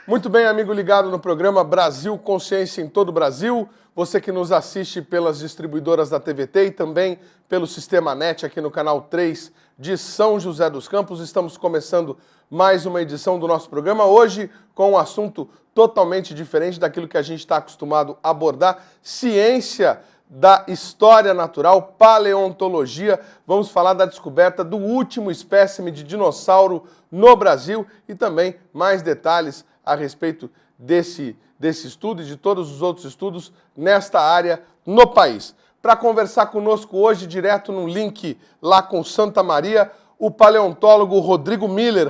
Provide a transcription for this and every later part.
Muito bem, amigo ligado no programa Brasil Consciência em todo o Brasil. Você que nos assiste pelas distribuidoras da TVT e também pelo Sistema NET aqui no canal 3 de São José dos Campos. Estamos começando mais uma edição do nosso programa, hoje com um assunto totalmente diferente daquilo que a gente está acostumado a abordar, ciência da história natural, paleontologia. Vamos falar da descoberta do último espécime de dinossauro no Brasil e também mais detalhes a respeito desse estudo e de todos os outros estudos nesta área no país. Para conversar conosco hoje, direto no link lá com Santa Maria, o paleontólogo Rodrigo Miller,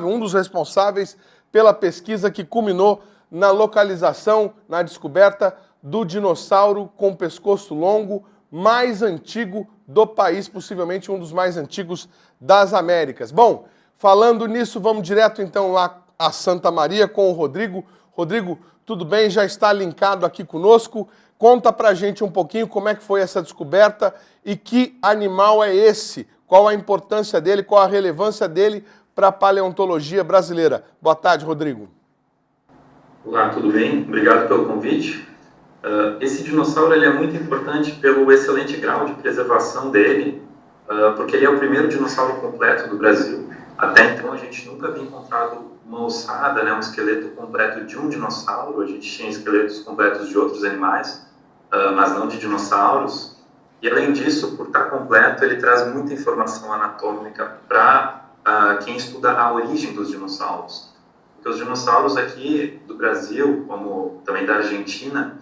um dos responsáveis pela pesquisa que culminou na localização, na descoberta do dinossauro com pescoço longo mais antigo do país, possivelmente um dos mais antigos das Américas. Bom, falando nisso, vamos direto então lá a Santa Maria com o Rodrigo. Rodrigo, tudo bem? Já está linkado aqui conosco. Conta pra gente um pouquinho como é que foi essa descoberta e que animal é esse, qual a importância dele, qual a relevância dele para a paleontologia brasileira. Boa tarde, Rodrigo. Olá, tudo bem? Obrigado pelo convite. Esse dinossauro ele é muito importante pelo excelente grau de preservação dele, porque ele é o primeiro dinossauro completo do Brasil. Até então a gente nunca havia encontrado uma ossada, né, um esqueleto completo de um dinossauro. A gente tinha esqueletos completos de outros animais, mas não de dinossauros. E além disso, por estar completo, ele traz muita informação anatômica para quem estuda a origem dos dinossauros. Porque os dinossauros aqui do Brasil, como também da Argentina,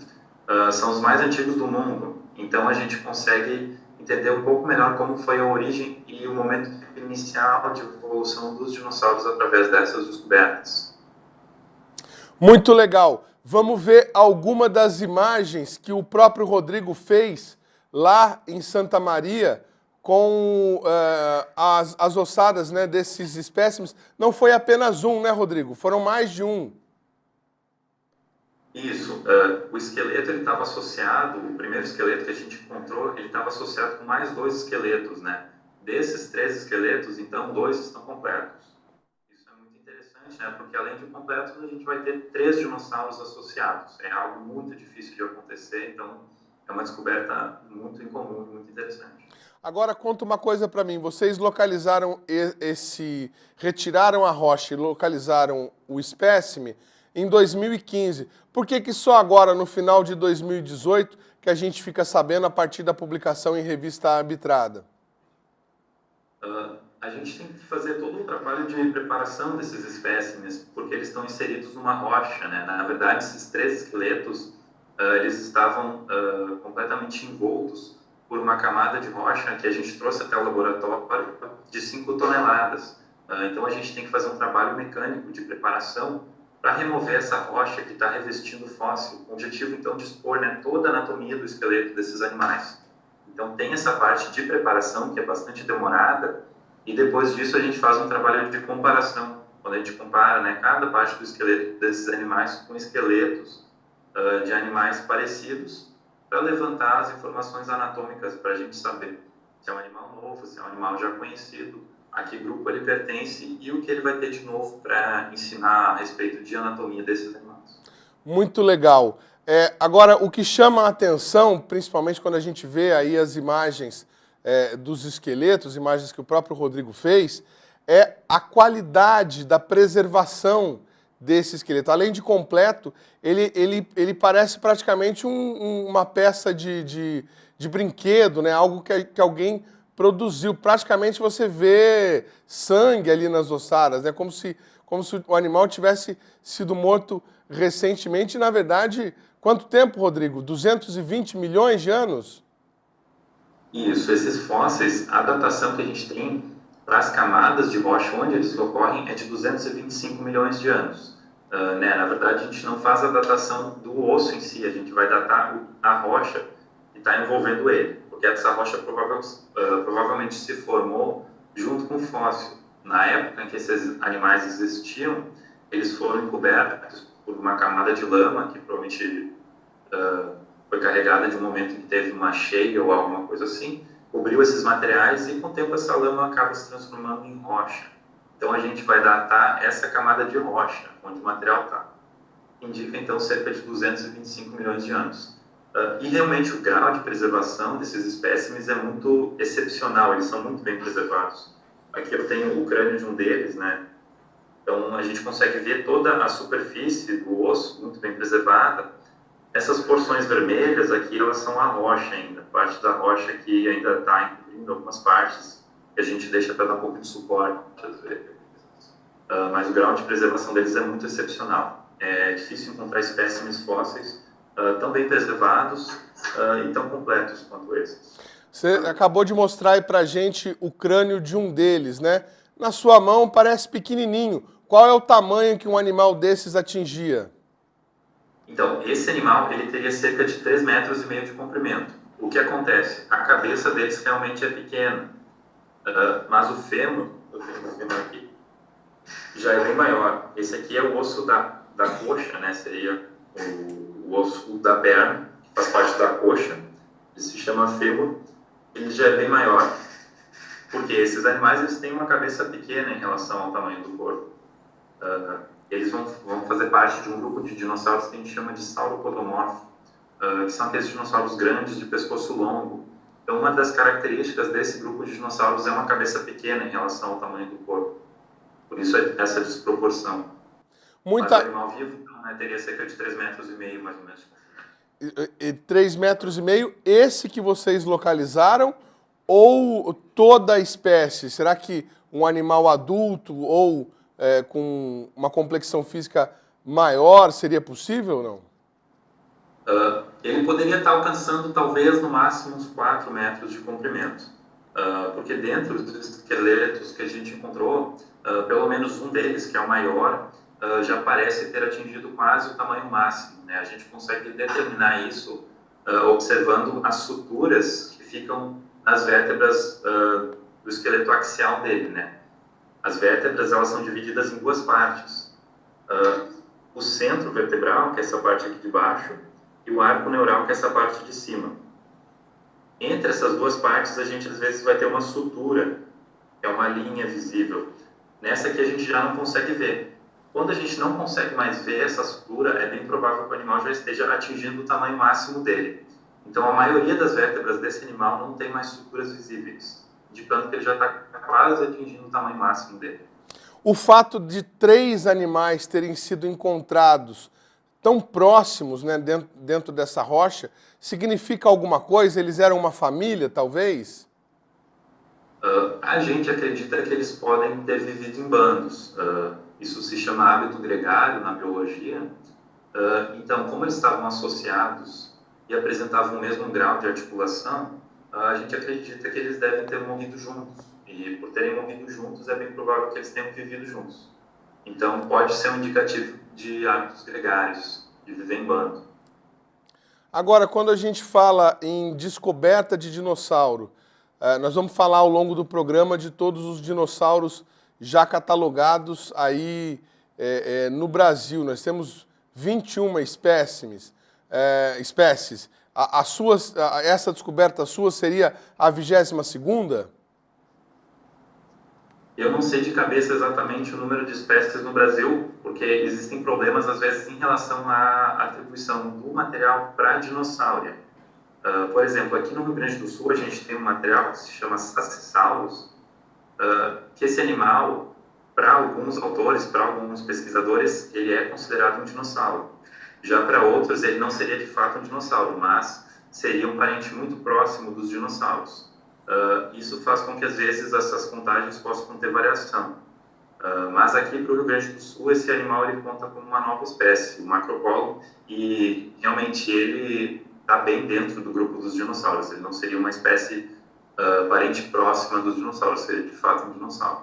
são os mais antigos do mundo. Então a gente consegue entender um pouco melhor como foi a origem e o momento inicial de evolução dos dinossauros através dessas descobertas. Muito legal. Vamos ver alguma das imagens que o próprio Rodrigo fez lá em Santa Maria com as ossadas, né, desses espécimes. Não foi apenas um, né, Rodrigo? Foram mais de um. Isso, o esqueleto ele estava associado, o primeiro esqueleto que a gente encontrou, ele estava associado com mais 2 esqueletos, né? Desses 3 esqueletos, então 2 estão completos. Isso é muito interessante, né? Porque além de completos, a gente vai ter 3 dinossauros associados. É algo muito difícil de acontecer, então é uma descoberta muito incomum, muito interessante. Agora conta uma coisa para mim, vocês localizaram retiraram a rocha e localizaram o espécime em 2015. Por que só agora, no final de 2018, que a gente fica sabendo a partir da publicação em revista arbitrada? A gente tem que fazer todo um trabalho de preparação desses espécimes, porque eles estão inseridos numa rocha, né? Na verdade, esses 3 esqueletos, eles estavam completamente envoltos por uma camada de rocha que a gente trouxe até o laboratório de 5 toneladas. Então a gente tem que fazer um trabalho mecânico de preparação para remover essa rocha que está revestindo o fóssil, com o objetivo então de expor, né, toda a anatomia do esqueleto desses animais. Então tem essa parte de preparação que é bastante demorada, e depois disso a gente faz um trabalho de comparação, quando a gente compara, né, cada parte do esqueleto desses animais com esqueletos de animais parecidos, para levantar as informações anatômicas para a gente saber se é um animal novo, se é um animal já conhecido, a que grupo ele pertence e o que ele vai ter de novo para ensinar a respeito de anatomia desses animais. Muito legal. Agora, o que chama a atenção, principalmente quando a gente vê aí as imagens dos esqueletos, imagens que o próprio Rodrigo fez, é a qualidade da preservação desse esqueleto. Além de completo, ele parece praticamente uma peça de brinquedo, né? Algo que alguém produziu. Praticamente você vê sangue ali nas ossadas, né? Como se o animal tivesse sido morto recentemente. Na verdade, quanto tempo, Rodrigo? 220 milhões de anos? Isso, esses fósseis, a datação que a gente tem para as camadas de rocha onde eles ocorrem é de 225 milhões de anos. Né? Na verdade, a gente não faz a datação do osso em si, a gente vai datar a rocha que está envolvendo ele, porque essa rocha provavelmente se formou junto com o fóssil. Na época em que esses animais existiam, eles foram encobertos por uma camada de lama que provavelmente foi carregada de um momento em que teve uma cheia ou alguma coisa assim, cobriu esses materiais e com o tempo essa lama acaba se transformando em rocha. Então, a gente vai datar essa camada de rocha, onde o material está. Indica, então, cerca de 225 milhões de anos. E, realmente, o grau de preservação desses espécimes é muito excepcional, eles são muito bem preservados. Aqui eu tenho o crânio de um deles, né? Então, a gente consegue ver toda a superfície do osso muito bem preservada. Essas porções vermelhas aqui, elas são a rocha ainda, parte da rocha que ainda está encobrindo algumas partes, que a gente deixa para dar um pouco de suporte, às vezes. Mas o grau de preservação deles é muito excepcional. É difícil encontrar espécimes fósseis tão bem preservados e tão completos quanto esses. Você acabou de mostrar aí pra gente o crânio de um deles, né? Na sua mão parece pequenininho. Qual é o tamanho que um animal desses atingia? Então, esse animal ele teria cerca de 3,5 metros de comprimento. O que acontece? A cabeça deles realmente é pequena, mas o fêmur, eu tenho um fêmur aqui, já é bem maior. Esse aqui é o osso da coxa, né? Seria o osso da perna, que faz parte da coxa. Ele se chama fêmur. Ele já é bem maior. Porque esses animais eles têm uma cabeça pequena em relação ao tamanho do corpo. Eles vão fazer parte de um grupo de dinossauros que a gente chama de sauropodomorfo, que são aqueles dinossauros grandes de pescoço longo. Então, uma das características desse grupo de dinossauros é uma cabeça pequena em relação ao tamanho do corpo. Por isso, essa desproporção. Mas o animal vivo, então, né, teria cerca de 3,5 metros, mais ou menos. 3,5 metros, esse que vocês localizaram, ou toda a espécie? Será que um animal adulto ou com uma complexão física maior seria possível ou não? Ele poderia estar alcançando talvez no máximo uns 4 metros de comprimento, porque dentro dos esqueletos que a gente encontrou, pelo menos um deles, que é o maior, já parece ter atingido quase o tamanho máximo, né? A gente consegue determinar isso observando as suturas que ficam nas vértebras do esqueleto axial dele, né? As vértebras elas são divididas em duas partes. O centro vertebral, que é essa parte aqui de baixo, e o arco neural, que é essa parte de cima. Entre essas duas partes, a gente às vezes vai ter uma sutura, que é uma linha visível. Nessa aqui a gente já não consegue ver. Quando a gente não consegue mais ver essa sutura, é bem provável que o animal já esteja atingindo o tamanho máximo dele. Então, a maioria das vértebras desse animal não tem mais suturas visíveis, indicando que ele já está quase atingindo o tamanho máximo dele. O fato de 3 animais terem sido encontrados tão próximos, né, dentro dessa rocha, significa alguma coisa? Eles eram uma família, talvez? A gente acredita que eles podem ter vivido em bandos. Isso se chama hábito gregário na biologia. Então, como eles estavam associados e apresentavam o mesmo grau de articulação, a gente acredita que eles devem ter morrido juntos. E por terem morrido juntos, é bem provável que eles tenham vivido juntos. Então, pode ser um indicativo de hábitos gregários, de viver em bando. Agora, quando a gente fala em descoberta de dinossauro, nós vamos falar ao longo do programa de todos os dinossauros já catalogados aí no Brasil. Nós temos 21 espécies. Essa descoberta sua seria a 22ª? Eu não sei de cabeça exatamente o número de espécies no Brasil, porque existem problemas, às vezes, em relação à atribuição do material para a dinossáuria. Por exemplo, aqui no Rio Grande do Sul, a gente tem um material que se chama Sacissaurus, que esse animal, para alguns autores, para alguns pesquisadores, ele é considerado um dinossauro. Já para outros, ele não seria de fato um dinossauro, mas seria um parente muito próximo dos dinossauros. Isso faz com que, às vezes, essas contagens possam ter variação. Mas aqui para o Rio Grande do Sul, esse animal ele conta como uma nova espécie, o macropolo, e realmente ele está bem dentro do grupo dos dinossauros. Ele não seria uma espécie parente próxima dos dinossauros, seria de fato um dinossauro.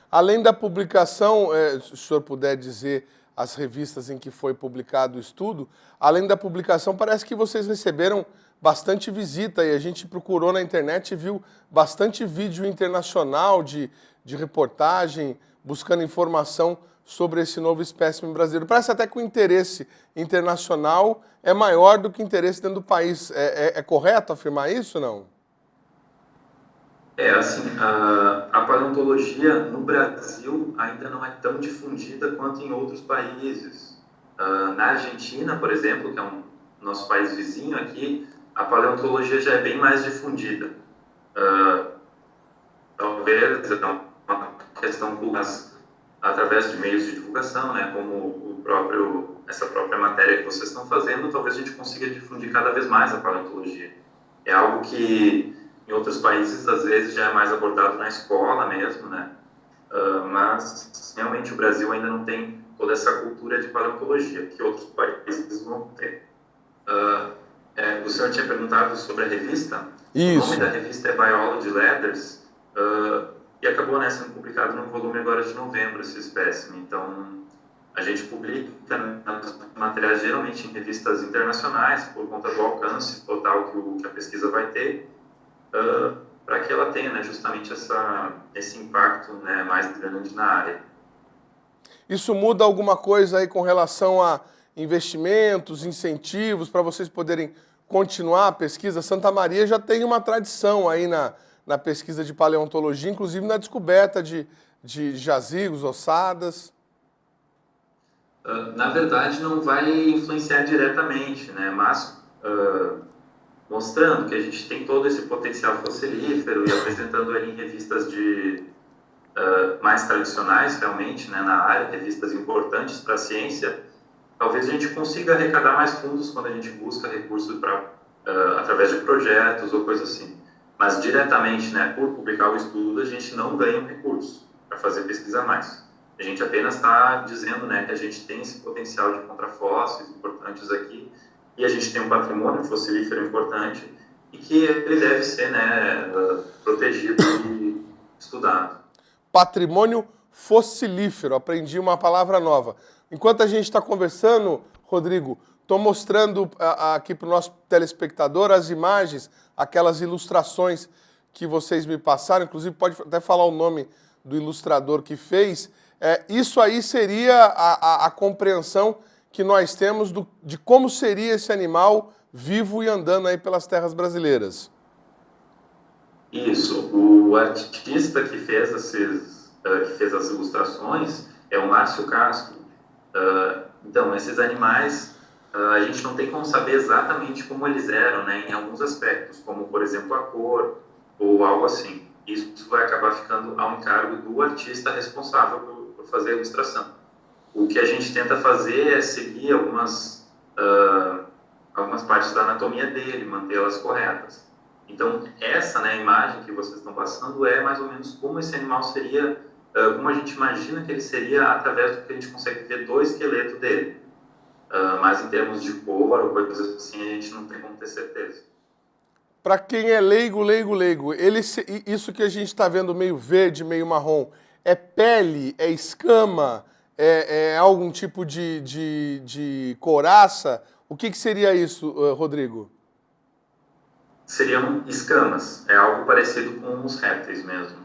Além da publicação, se o senhor puder dizer as revistas em que foi publicado o estudo, além da publicação, parece que vocês receberam bastante visita e a gente procurou na internet e viu bastante vídeo internacional de reportagem, buscando informação sobre esse novo espécime brasileiro. Parece até que o interesse internacional é maior do que o interesse dentro do país. É correto afirmar isso, não? Assim, a paleontologia no Brasil ainda não é tão difundida quanto em outros países. Na Argentina, por exemplo, que é nosso país vizinho aqui, a paleontologia já é bem mais difundida. Talvez é uma questão através de meios de divulgação, né, como essa própria matéria que vocês estão fazendo, talvez a gente consiga difundir cada vez mais a paleontologia. É algo que em outros países às vezes já é mais abordado na escola mesmo, né? Mas realmente o Brasil ainda não tem toda essa cultura de paleontologia que outros países vão ter. O senhor tinha perguntado sobre a revista. Isso. O nome da revista é Biology Letters, e acabou, né, sendo publicado no volume agora de novembro esse espécime. Então, a gente publica materiais geralmente em revistas internacionais, por conta do alcance total que a pesquisa vai ter, para que ela tenha, né, justamente esse impacto, né, mais grande na área. Isso muda alguma coisa aí com relação a investimentos, incentivos, para vocês poderem continuar a pesquisa? Santa Maria já tem uma tradição aí na pesquisa de paleontologia, inclusive na descoberta de jazigos, ossadas. Na verdade, não vai influenciar diretamente, né? Mas mostrando que a gente tem todo esse potencial fossilífero e apresentando ele em revistas mais tradicionais, realmente, né, na área, revistas importantes para a ciência, talvez a gente consiga arrecadar mais fundos quando a gente busca recursos através de projetos ou coisa assim. Mas diretamente, né, por publicar o estudo, a gente não ganha um recurso para fazer pesquisa a mais. A gente apenas está dizendo, né, que a gente tem esse potencial de encontrar fósseis importantes aqui e a gente tem um patrimônio fossilífero importante e que ele deve ser, né, protegido e estudado. Patrimônio fossilífero, aprendi uma palavra nova. Enquanto a gente está conversando, Rodrigo, estou mostrando aqui para o nosso telespectador as imagens, aquelas ilustrações que vocês me passaram, inclusive pode até falar o nome do ilustrador que fez. Isso aí seria a compreensão que nós temos de como seria esse animal vivo e andando aí pelas terras brasileiras. Isso, o artista que fez as ilustrações é o Márcio Castro. Então, esses animais, a gente não tem como saber exatamente como eles eram, né, em alguns aspectos, como, por exemplo, a cor ou algo assim. Isso vai acabar ficando ao encargo do artista responsável por fazer a ilustração. O que a gente tenta fazer é seguir algumas partes da anatomia dele, mantê-las corretas. Então, essa, né, imagem que vocês estão passando é mais ou menos como esse animal seria, como a gente imagina que ele seria através do que a gente consegue ver do esqueleto dele. Mas em termos de cor ou coisas assim, a gente não tem como ter certeza. Para quem é leigo, isso que a gente está vendo meio verde, meio marrom, é pele, é escama, é algum tipo de couraça? O que seria isso, Rodrigo? Seriam escamas, é algo parecido com os répteis mesmo.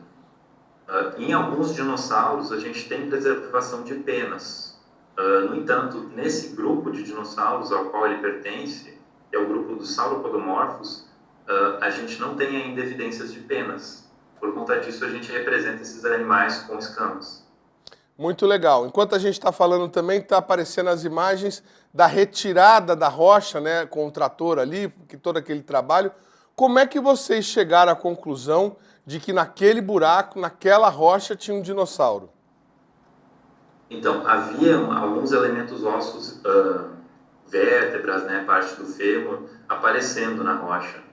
Em alguns dinossauros, a gente tem preservação de penas. No entanto, nesse grupo de dinossauros ao qual ele pertence, que é o grupo dos sauropodomorfos, a gente não tem ainda evidências de penas. Por conta disso, a gente representa esses animais com escamas. Muito legal. Enquanto a gente está falando também, está aparecendo as imagens da retirada da rocha, né, com o trator ali, que todo aquele trabalho. Como é que vocês chegaram à conclusão de que naquele buraco, naquela rocha, tinha um dinossauro? Então, havia alguns elementos ósseos, vértebras, né, parte do fêmur, aparecendo na rocha.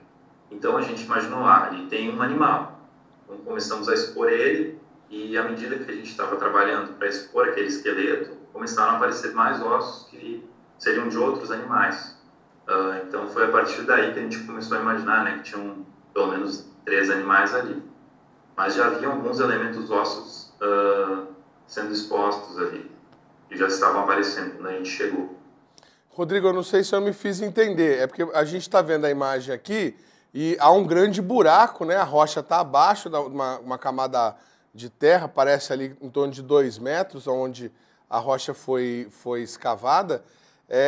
Então, a gente imaginou, ali tem um animal. Então, começamos a expor ele e, à medida que a gente estava trabalhando para expor aquele esqueleto, começaram a aparecer mais ossos que seriam de outros animais. Então, foi a partir daí que a gente começou a imaginar, né, que tinham pelo menos 3 animais ali. Mas já havia alguns elementos ósseos sendo expostos ali, que já estavam aparecendo quando a gente chegou. Rodrigo, eu não sei se eu me fiz entender, é porque a gente está vendo a imagem aqui e há um grande buraco, né? A rocha está abaixo de uma camada de terra, parece ali em torno de 2 metros, onde a rocha foi escavada.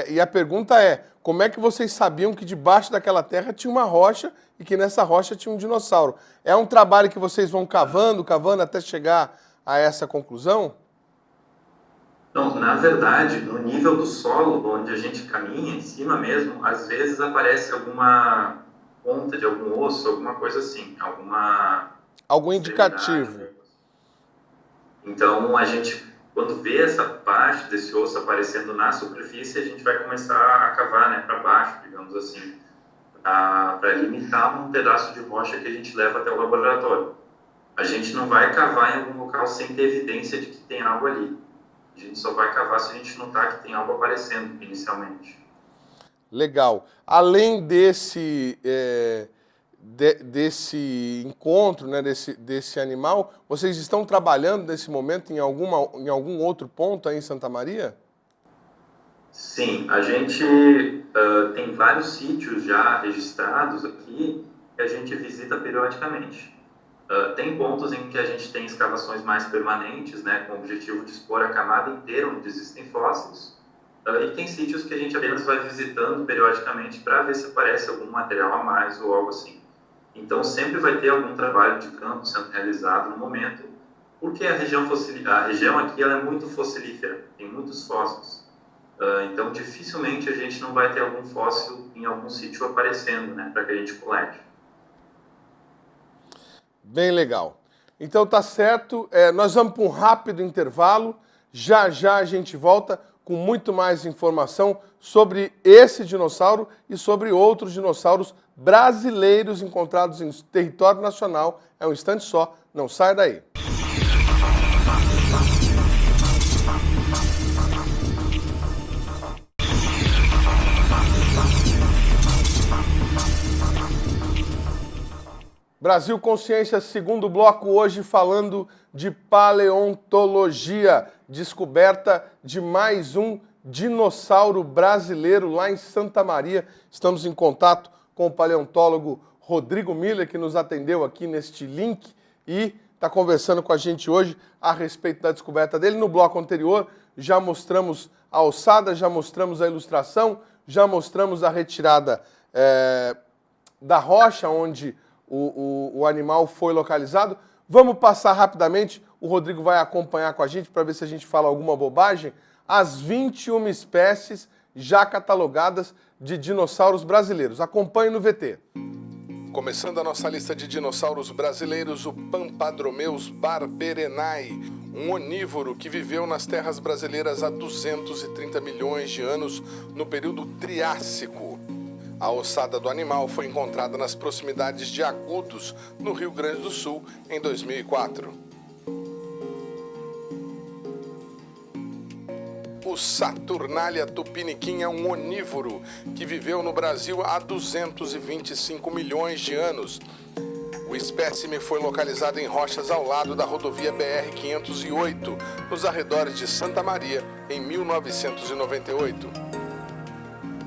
E a pergunta é, como é que vocês sabiam que debaixo daquela terra tinha uma rocha e que nessa rocha tinha um dinossauro? É um trabalho que vocês vão cavando até chegar a essa conclusão? Não, na verdade, no nível do solo, onde a gente caminha, em cima mesmo, às vezes aparece alguma ponta de algum osso, alguma coisa assim, algum indicativo. Então, a gente, quando vê essa parte desse osso aparecendo na superfície, a gente vai começar a cavar, né, para baixo, digamos assim, para limitar um pedaço de rocha que a gente leva até o laboratório. A gente não vai cavar em algum local sem ter evidência de que tem algo ali. A gente só vai cavar se a gente notar que tem algo aparecendo inicialmente. Legal. Além desse encontro, né, desse animal, vocês estão trabalhando nesse momento em algum outro ponto aí em Santa Maria? Sim, a gente tem vários sítios já registrados aqui que a gente visita periodicamente. Tem pontos em que a gente tem escavações mais permanentes, né, com o objetivo de expor a camada inteira onde existem fósseis. E tem sítios que a gente apenas vai visitando periodicamente para ver se aparece algum material a mais ou algo assim. Então, sempre vai ter algum trabalho de campo sendo realizado no momento, porque a região aqui ela é muito fossilífera, tem muitos fósseis. Então, dificilmente a gente não vai ter algum fóssil em algum sítio aparecendo, né, para que a gente colete. Bem legal. Então tá certo, nós vamos para um rápido intervalo, já já a gente volta com muito mais informação sobre esse dinossauro e sobre outros dinossauros brasileiros encontrados em território nacional. É um instante só, não saia daí. Brasil Consciência, segundo bloco, hoje falando de paleontologia, descoberta de mais um dinossauro brasileiro lá em Santa Maria. Estamos em contato com o paleontólogo Rodrigo Miller, que nos atendeu aqui neste link e está conversando com a gente hoje a respeito da descoberta dele. No bloco anterior já mostramos a alçada, já mostramos a ilustração, já mostramos a retirada da rocha onde o animal foi localizado. Vamos passar rapidamente, o Rodrigo vai acompanhar com a gente para ver se a gente fala alguma bobagem, as 21 espécies já catalogadas de dinossauros brasileiros. Acompanhe no VT. Começando a nossa lista de dinossauros brasileiros, o Pampadromeus barberenai, um onívoro que viveu nas terras brasileiras há 230 milhões de anos no período Triássico. A ossada do animal foi encontrada nas proximidades de Agudos, no Rio Grande do Sul, em 2004. O Saturnalia tupiniquim é um onívoro que viveu no Brasil há 225 milhões de anos. O espécime foi localizado em rochas ao lado da rodovia BR-508, nos arredores de Santa Maria, em 1998.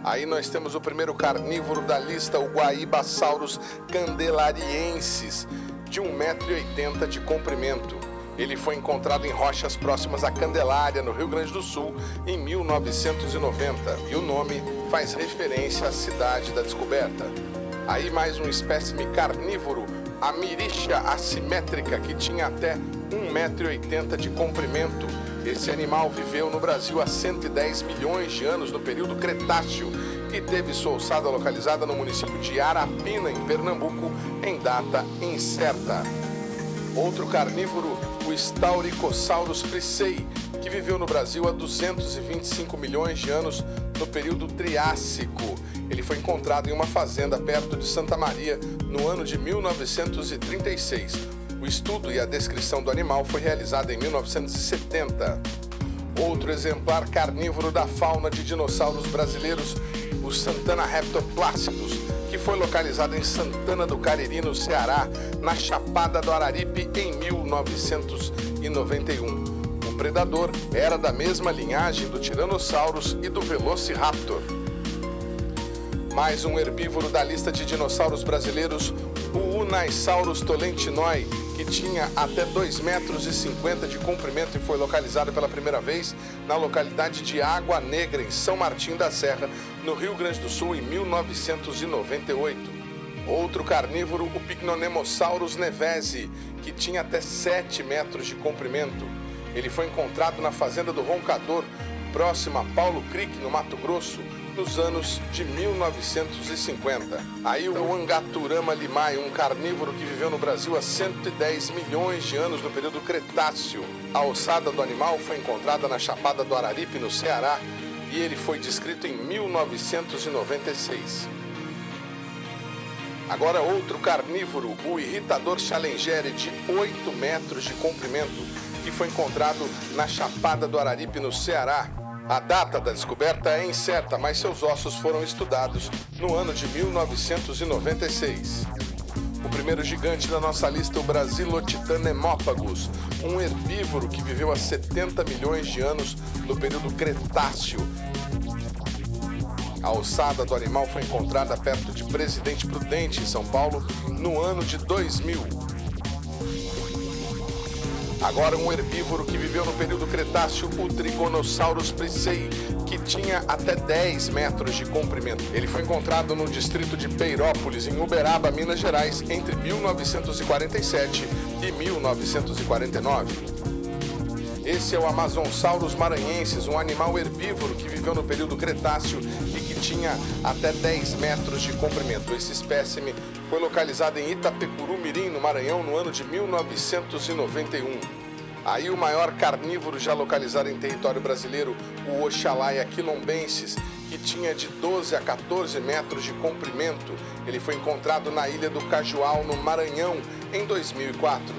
Aí nós temos o primeiro carnívoro da lista, o Guaíbasaurus candelariensis, de 1,80 m de comprimento. Ele foi encontrado em rochas próximas à Candelária, no Rio Grande do Sul, em 1990. E o nome faz referência à cidade da descoberta. Aí mais um espécime carnívoro, a Mirixa assimétrica, que tinha até 1,80 m de comprimento. Esse animal viveu no Brasil há 110 milhões de anos, no período Cretáceo, e teve sua ossada localizada no município de Arapina, em Pernambuco, em data incerta. Outro carnívoro, o Staurikosaurus fricei, que viveu no Brasil há 225 milhões de anos, no período Triássico. Ele foi encontrado em uma fazenda perto de Santa Maria, no ano de 1936. O estudo e a descrição do animal foi realizada em 1970. Outro exemplar carnívoro da fauna de dinossauros brasileiros, o Santana Raptoplácidus, que foi localizado em Santana do Cariri, no Ceará, na Chapada do Araripe, em 1991. O predador era da mesma linhagem do Tyrannosaurus e do Velociraptor. Mais um herbívoro da lista de dinossauros brasileiros, o Unaisaurus tolentinoi, que tinha até 2,50 metros de comprimento e foi localizado pela primeira vez na localidade de Água Negra, em São Martim da Serra, no Rio Grande do Sul, em 1998. Outro carnívoro, o Pycnonemosaurus nevesi, que tinha até 7 metros de comprimento. Ele foi encontrado na fazenda do Roncador, próxima a Paulo Creek, no Mato Grosso, nos anos de 1950. Aí o Angaturama limai, um carnívoro que viveu no Brasil há 110 milhões de anos no período Cretáceo. A ossada do animal foi encontrada na Chapada do Araripe, no Ceará, e ele foi descrito em 1996. Agora outro carnívoro, o irritador chalengere, de 8 metros de comprimento, que foi encontrado na Chapada do Araripe, no Ceará. A data da descoberta é incerta, mas seus ossos foram estudados no ano de 1996. O primeiro gigante da nossa lista, o Brasilotitã nemópagus, um herbívoro que viveu há 70 milhões de anos no período Cretáceo. A ossada do animal foi encontrada perto de Presidente Prudente, em São Paulo, no ano de 2000. Agora um herbívoro que viveu no período Cretáceo, o Trigonosaurus priscei, que tinha até 10 metros de comprimento. Ele foi encontrado no distrito de Peirópolis, em Uberaba, Minas Gerais, entre 1947 e 1949. Esse é o Amazonsaurus maranhensis, um animal herbívoro que viveu no período Cretáceo e que tinha até 10 metros de comprimento. Esse espécime foi localizado em Itapecuru-Mirim, no Maranhão, no ano de 1991. Aí o maior carnívoro já localizado em território brasileiro, o Oxalaia quilombensis, que tinha de 12 a 14 metros de comprimento. Ele foi encontrado na ilha do Cajual, no Maranhão, em 2004.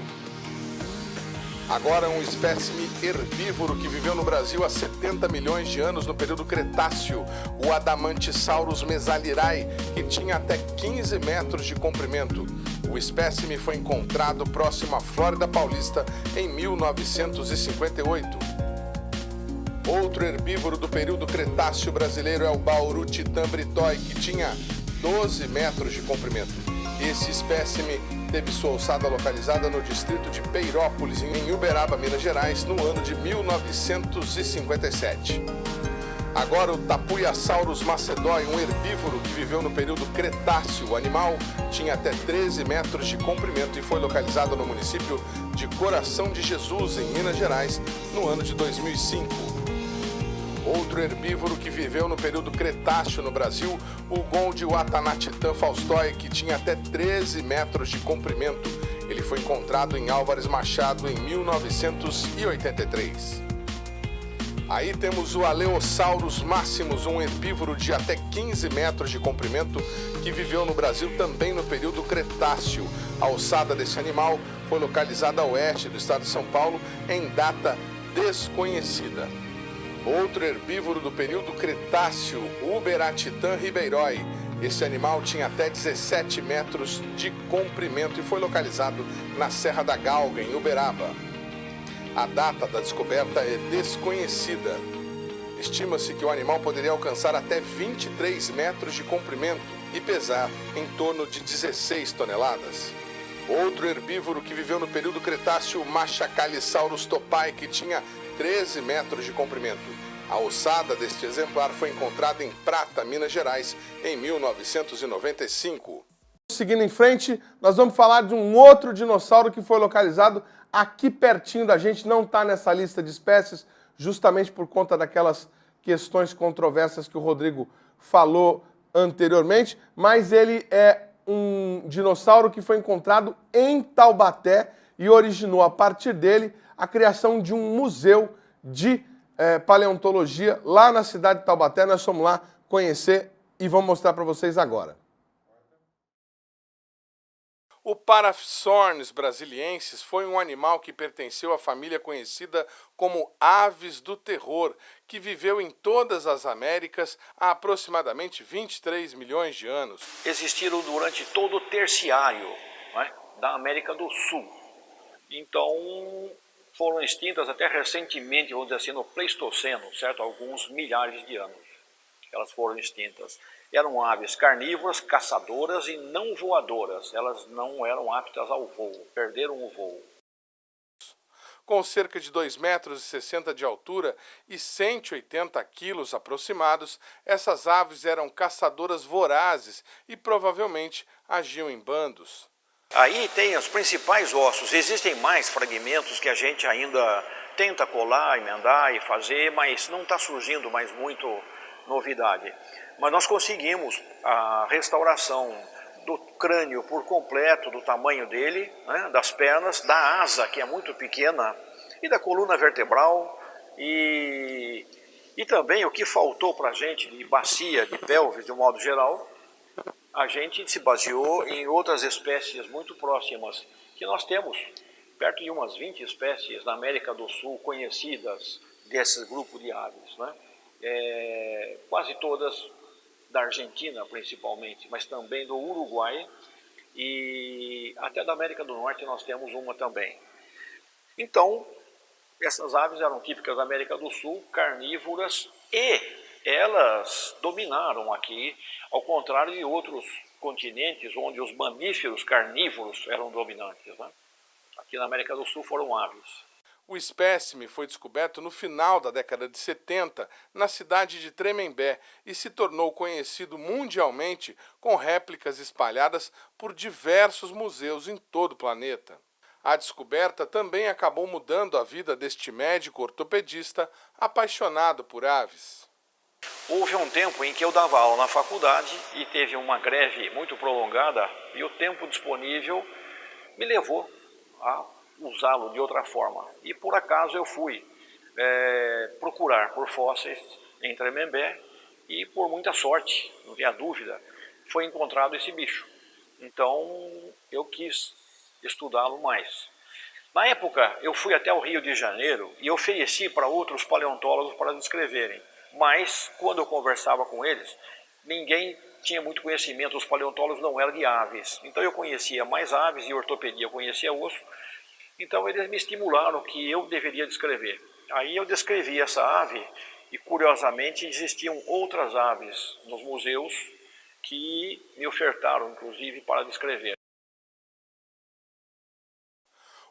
Agora um espécime herbívoro que viveu no Brasil há 70 milhões de anos no período Cretáceo, o Adamantisaurus mesalirae, que tinha até 15 metros de comprimento. O espécime foi encontrado próximo à Flórida Paulista em 1958. Outro herbívoro do período Cretáceo brasileiro é o Baurutitã britoi, que tinha 12 metros de comprimento. Esse espécime teve sua ossada localizada no distrito de Peirópolis, em Uberaba, Minas Gerais, no ano de 1957. Agora o Tapuiasaurus macedoi, um herbívoro que viveu no período Cretáceo. O animal tinha até 13 metros de comprimento e foi localizado no município de Coração de Jesus, em Minas Gerais, no ano de 2005. Outro herbívoro que viveu no período Cretáceo no Brasil, o Gondiuatanatitã faustoi, que tinha até 13 metros de comprimento. Ele foi encontrado em Álvares Machado em 1983. Aí temos o Aleosaurus maximus, um herbívoro de até 15 metros de comprimento, que viveu no Brasil também no período Cretáceo. A ossada desse animal foi localizada a oeste do estado de São Paulo em data desconhecida. Outro herbívoro do período Cretáceo, o Uberatitã ribeiroi. Esse animal tinha até 17 metros de comprimento e foi localizado na Serra da Galga, em Uberaba. A data da descoberta é desconhecida. Estima-se que o animal poderia alcançar até 23 metros de comprimento e pesar em torno de 16 toneladas. Outro herbívoro que viveu no período Cretáceo, o Machacalisaurus topai, que tinha 13 metros de comprimento. A ossada deste exemplar foi encontrada em Prata, Minas Gerais, em 1995. Seguindo em frente, nós vamos falar de um outro dinossauro que foi localizado aqui pertinho da gente, não está nessa lista de espécies, justamente por conta daquelas questões controversas que o Rodrigo falou anteriormente, mas ele é um dinossauro que foi encontrado em Taubaté e originou a partir dele a criação de um museu de paleontologia lá na cidade de Taubaté. Nós fomos lá conhecer e vamos mostrar para vocês agora. O Paraphthornis brasiliensis foi um animal que pertenceu à família conhecida como aves do terror, que viveu em todas as Américas há aproximadamente 23 milhões de anos. Existiram durante todo o terciário, né, da América do Sul. Então, foram extintas até recentemente, vamos dizer assim, no Pleistoceno, certo? Alguns milhares de anos elas foram extintas. Eram aves carnívoras, caçadoras e não voadoras. Elas não eram aptas ao voo, perderam o voo. Com cerca de 2,60 metros de altura e 180 quilos aproximados, essas aves eram caçadoras vorazes e provavelmente agiam em bandos. Aí tem os principais ossos. Existem mais fragmentos que a gente ainda tenta colar, emendar e fazer, mas não está surgindo mais muito novidade. Mas nós conseguimos a restauração do crânio por completo, do tamanho dele, né, das pernas, da asa, que é muito pequena, e da coluna vertebral, e também o que faltou para a gente de bacia, de pelvis, de um modo geral, a gente se baseou em outras espécies muito próximas, que nós temos perto de umas 20 espécies na América do Sul conhecidas desse grupo de aves, né? Quase todas da Argentina principalmente, mas também do Uruguai e até da América do Norte nós temos uma também. Então, essas aves eram típicas da América do Sul, carnívoras, e elas dominaram aqui, ao contrário de outros continentes onde os mamíferos carnívoros eram dominantes, né? Aqui na América do Sul foram aves. O espécime foi descoberto no final da década de 70 na cidade de Tremembé e se tornou conhecido mundialmente com réplicas espalhadas por diversos museus em todo o planeta. A descoberta também acabou mudando a vida deste médico ortopedista apaixonado por aves. Houve um tempo em que eu dava aula na faculdade e teve uma greve muito prolongada e o tempo disponível me levou a usá-lo de outra forma. E por acaso eu fui procurar por fósseis em Tremembé e por muita sorte, não tenha dúvida, foi encontrado esse bicho. Então eu quis estudá-lo mais. Na época eu fui até o Rio de Janeiro e ofereci para outros paleontólogos para descreverem. Mas quando eu conversava com eles, ninguém tinha muito conhecimento, os paleontólogos não eram de aves. Então eu conhecia mais aves e ortopedia eu conhecia osso. Então eles me estimularam que eu deveria descrever. Aí eu descrevi essa ave e curiosamente existiam outras aves nos museus que me ofertaram inclusive para descrever.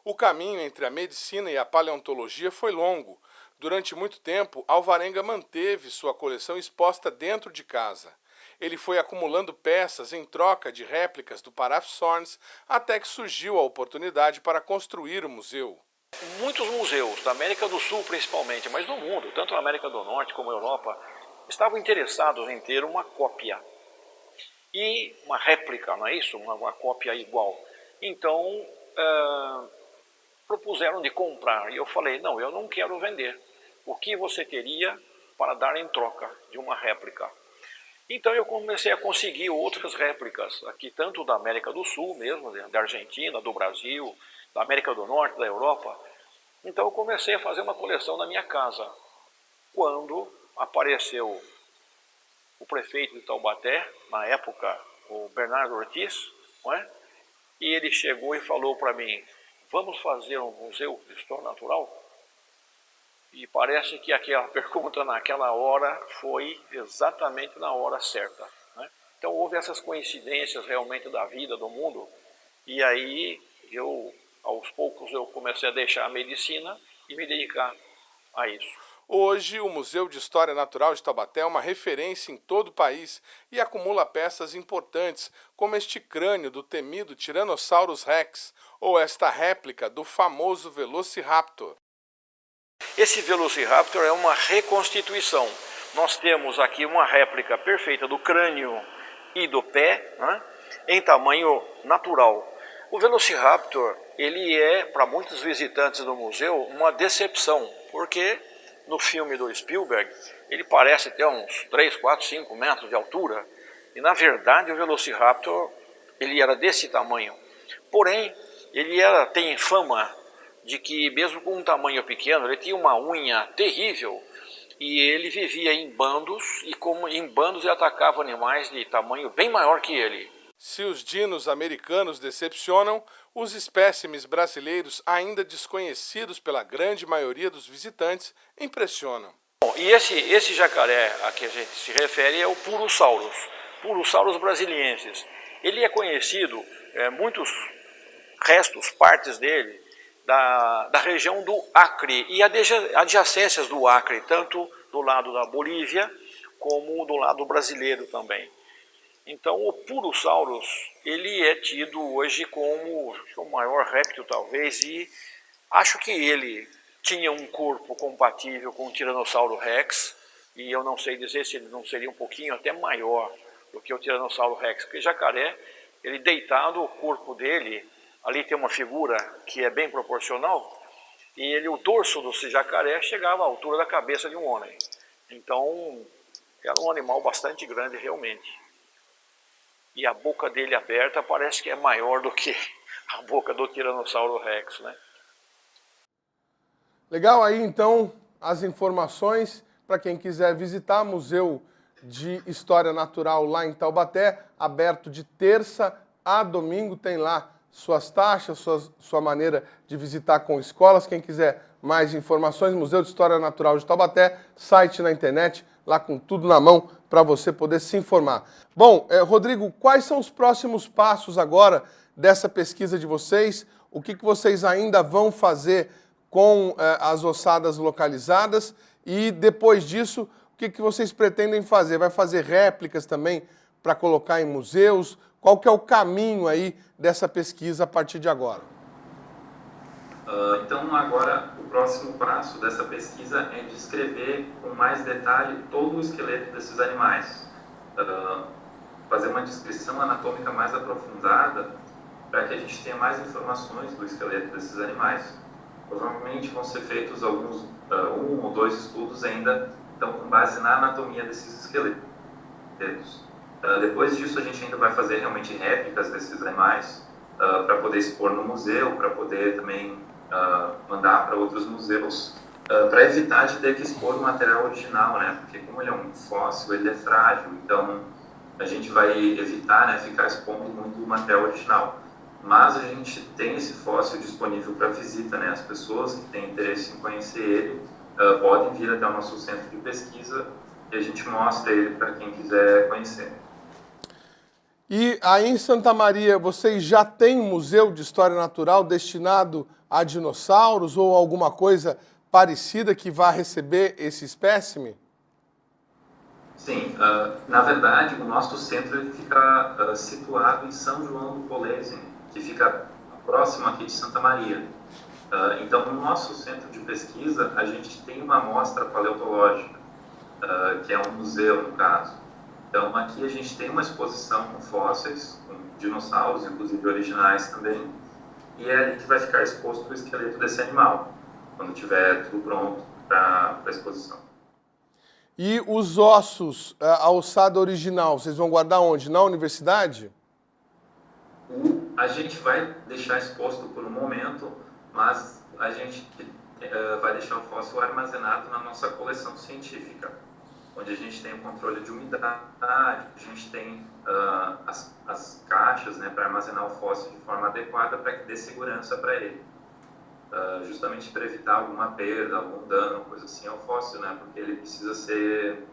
O caminho entre a medicina e a paleontologia foi longo. Durante muito tempo, Alvarenga manteve sua coleção exposta dentro de casa. Ele foi acumulando peças em troca de réplicas do Parasaurus até que surgiu a oportunidade para construir o museu. Muitos museus, da América do Sul principalmente, mas no mundo, tanto na América do Norte como na Europa, estavam interessados em ter uma cópia e uma réplica, não é isso? Uma cópia igual. Então, propuseram de comprar e eu falei, não, eu não quero vender. O que você teria para dar em troca de uma réplica? Então eu comecei a conseguir outras réplicas, aqui tanto da América do Sul mesmo, da Argentina, do Brasil, da América do Norte, da Europa. Então eu comecei a fazer uma coleção na minha casa. Quando apareceu o prefeito de Taubaté, na época o Bernardo Ortiz, não é? E ele chegou e falou para mim, vamos fazer um museu de história natural? E parece que aquela pergunta naquela hora foi exatamente na hora certa, né? Então houve essas coincidências realmente da vida, do mundo, e aí aos poucos eu comecei a deixar a medicina e me dedicar a isso. Hoje, o Museu de História Natural de Taubaté é uma referência em todo o país e acumula peças importantes, como este crânio do temido Tyrannosaurus Rex ou esta réplica do famoso Velociraptor. Esse Velociraptor é uma reconstituição. Nós temos aqui uma réplica perfeita do crânio e do pé, né, em tamanho natural. O Velociraptor, ele é, para muitos visitantes do museu, uma decepção, porque no filme do Spielberg, ele parece ter uns 3, 4, 5 metros de altura, e na verdade o Velociraptor, ele era desse tamanho. Porém, ele tem fama de que mesmo com um tamanho pequeno, ele tinha uma unha terrível, e ele vivia em bandos, e como em bandos ele atacava animais de tamanho bem maior que ele. Se os dinos americanos decepcionam, os espécimes brasileiros, ainda desconhecidos pela grande maioria dos visitantes, impressionam. Bom, e esse jacaré a que a gente se refere é o Purosaurus. Purosaurus brasiliensis. Ele é conhecido, muitos restos, partes dele, da região do Acre e adjacências do Acre, tanto do lado da Bolívia como do lado brasileiro também. Então o Purosaurus, ele é tido hoje como o maior réptil talvez, e acho que ele tinha um corpo compatível com o Tiranossauro Rex, e eu não sei dizer se ele não seria um pouquinho até maior do que o Tiranossauro Rex, porque jacaré, ele deitado, o corpo dele, ali tem uma figura que é bem proporcional, e o dorso do jacaré chegava à altura da cabeça de um homem. Então, era um animal bastante grande realmente. E a boca dele aberta parece que é maior do que a boca do Tiranossauro Rex, né? Legal aí, então, as informações para quem quiser visitar, Museu de História Natural lá em Taubaté, aberto de terça a domingo, tem lá suas taxas, sua maneira de visitar com escolas. Quem quiser mais informações, Museu de História Natural de Taubaté, site na internet, lá com tudo na mão para você poder se informar. Bom, Rodrigo, quais são os próximos passos agora dessa pesquisa de vocês? O que vocês ainda vão fazer com as ossadas localizadas? E depois disso, o que vocês pretendem fazer? Vai fazer réplicas também para colocar em museus? Qual que é o caminho aí dessa pesquisa a partir de agora? Então, agora, o próximo passo dessa pesquisa é descrever com mais detalhe todo o esqueleto desses animais. Fazer uma descrição anatômica mais aprofundada para que a gente tenha mais informações do esqueleto desses animais. Provavelmente vão ser feitos alguns, 1 ou 2 estudos ainda, então, com base na anatomia desses esqueletos. Depois disso, a gente ainda vai fazer realmente réplicas desses animais para poder expor no museu, para poder também mandar para outros museus, para evitar de ter que expor o material original, né? Porque como ele é um fóssil, ele é frágil, então a gente vai evitar, né, ficar expondo muito o material original. Mas a gente tem esse fóssil disponível para visita, né? As pessoas que têm interesse em conhecer ele podem vir até o nosso centro de pesquisa e a gente mostra ele para quem quiser conhecer. E aí em Santa Maria, vocês já têm um museu de história natural destinado a dinossauros ou alguma coisa parecida que vá receber esse espécime? Sim, na verdade, o nosso centro ele fica situado em São João do Polesine, que fica próximo aqui de Santa Maria. Então, no nosso centro de pesquisa, a gente tem uma amostra paleontológica, que é um museu, no caso. Então, aqui a gente tem uma exposição com fósseis, com dinossauros, inclusive originais também, e é ali que vai ficar exposto o esqueleto desse animal, quando tiver tudo pronto para a exposição. E os ossos, a ossada original, vocês vão guardar onde? Na universidade? A gente vai deixar exposto por um momento, mas a gente vai deixar o fóssil armazenado na nossa coleção científica, onde a gente tem o controle de umidade, a gente tem as caixas, né, para armazenar o fóssil de forma adequada para que dê segurança para ele. Justamente para evitar alguma perda, algum dano, coisa assim ao fóssil, né, porque ele precisa ser